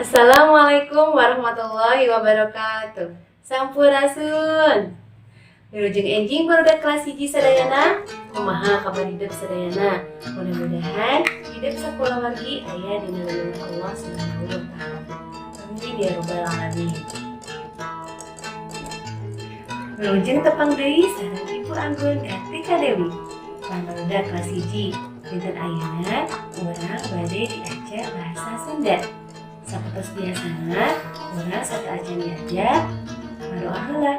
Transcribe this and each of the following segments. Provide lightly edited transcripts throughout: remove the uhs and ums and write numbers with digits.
Assalamualaikum warahmatullahi wabarakatuh. Sampurasun. Wilujeng enjing barudak kelas 1 sadayana. Kumaha kabar hidup sadayana? Mudah-mudahan hidup sakulargi aya dina lindungan Allah Subhanahu wa taala. Amin ya rabbal alamin. Wilujeng tepang deui sareng Ibu Anggun Kartika Dewi. Barudak kelas 1. Dinten ayeuna urang bade diajar bahasa Sunda. Sapertos biasana, urang satu ajan diajar ngadoa heula.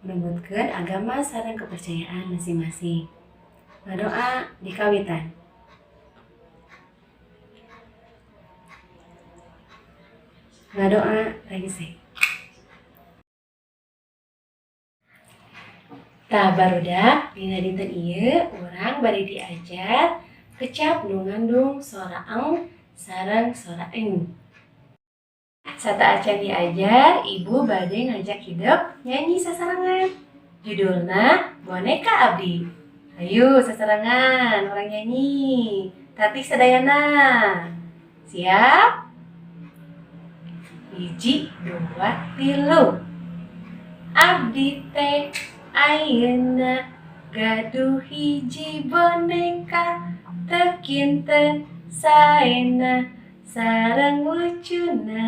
Menuntutkeun agama sareng kepercayaan masing-masing. Ngadoa di kawitan. Ngadoa rengse. Tah barudak dina dinten ieu urang bade diajar kecap nu ngandung sora eng sareng sora eng. Sata acan diajar, ibu bade ngajak hidup nyanyi sasarangan. Judulna Boneka Abdi. Ayo sasarangan orang nyanyi. Tatih sadayana. Siap? 1, 2, 3. Abdi teh ayeuna gaduh hiji boneka teu kinten saena sareng lucuna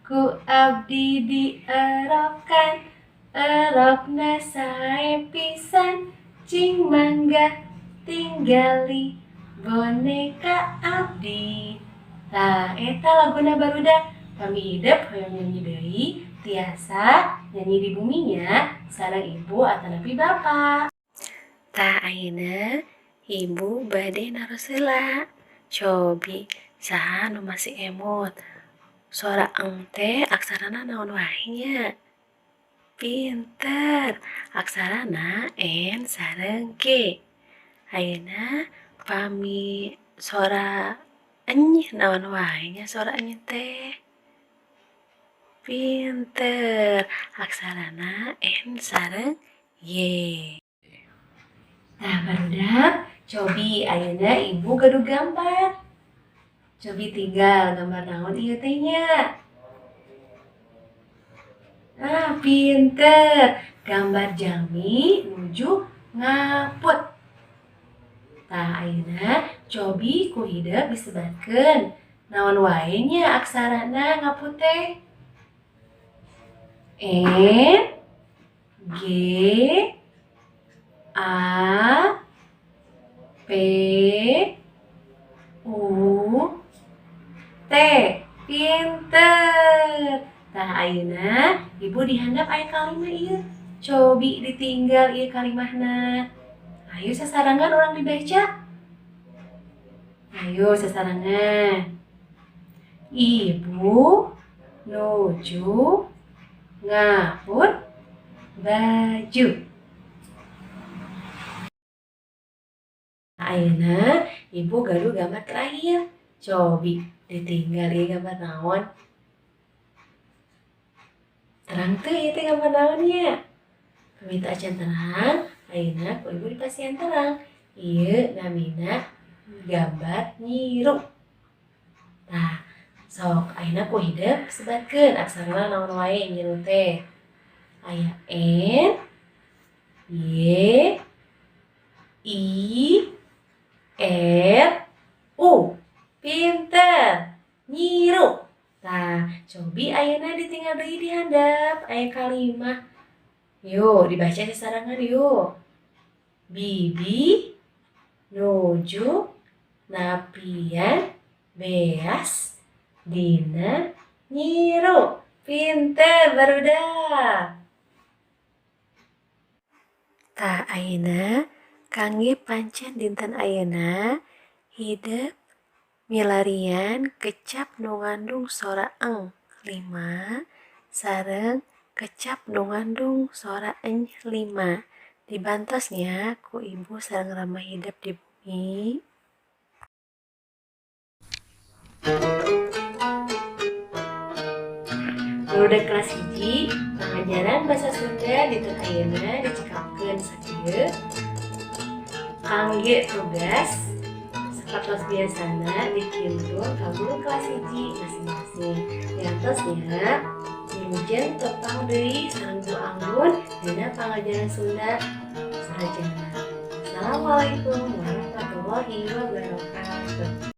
ku abdi dierokan erokna sae pisan cing mangga tinggali boneka abdi. Tah eta laguna barudak kami hidup hoyong nyanyi deui tiasa nyanyi di buminya sareng ibu atanapi bapak. Tah ayeuna ibu bade naros heula. Cobi saha nu masih emot. Sora eng teh aksarana naon wae nya? Pinter. Aksarana N sareng G. Ayeuna pami sora eny naon wae nya sora eny teh? Pinter. Aksarana N sareng Y. Nah barudak, cobi ayeuna ibu gaduh gambar. Cobi tinggal gambar naon ieu teh nya? Nah, pinter. Gambar jalmi nuju ngaput. Tah ayeuna cobi ku hideuk disebatkeun. Naon wae nya aksarana ngaput teh? N G A P U T. Pinter. Tah ayeuna ibu dihandap aya kalimah ieu. Cobi ditinggal ieu kalimahna. Ayo sasarangan urang dibaca. Ayo sasarangan. Ibu nuju ngaput baju. Ayeuna ibu gaduh gambar terakhir. Cobi ditinggal ieu gambar naon? Terang teu ieu teh gambar naon nya? Pamita acan terang, ayeuna ku ibu dipasihan terang. Ieu namina gambar nyiru. Tah, sok ayeuna ku hideuk sebatkeun aksarana naon wae nyiru teh. Aya N Y I R U. Pinter. Nyiru. Tah, cobi ayeuna ditinggal deui dihandap aya kalimah. Yo, dibaca sasarangan yo. Bibi nuju napian beas dina nyiru. Pinter barudak. Tah ayeuna kangge pancen dinten ayeuna hideuk milarian kecap nu ngandung sora eng 5 sareng kecap nu ngandung sora eny 5. Dibantosnya ku ibu sareng rama hidup di bumi. Barudak kelas 1 pengajaran bahasa Sunda dinten ayeuna dicekapkeun sakieu. Kangge tugas Kartos biasana dikirim ka guru kelas 1 masing-masing. Diantosnya Nyimujen tepang deui sareng guru anggun dina pangajaran Sunda sarajana. Assalamualaikum warahmatullahi wabarakatuh.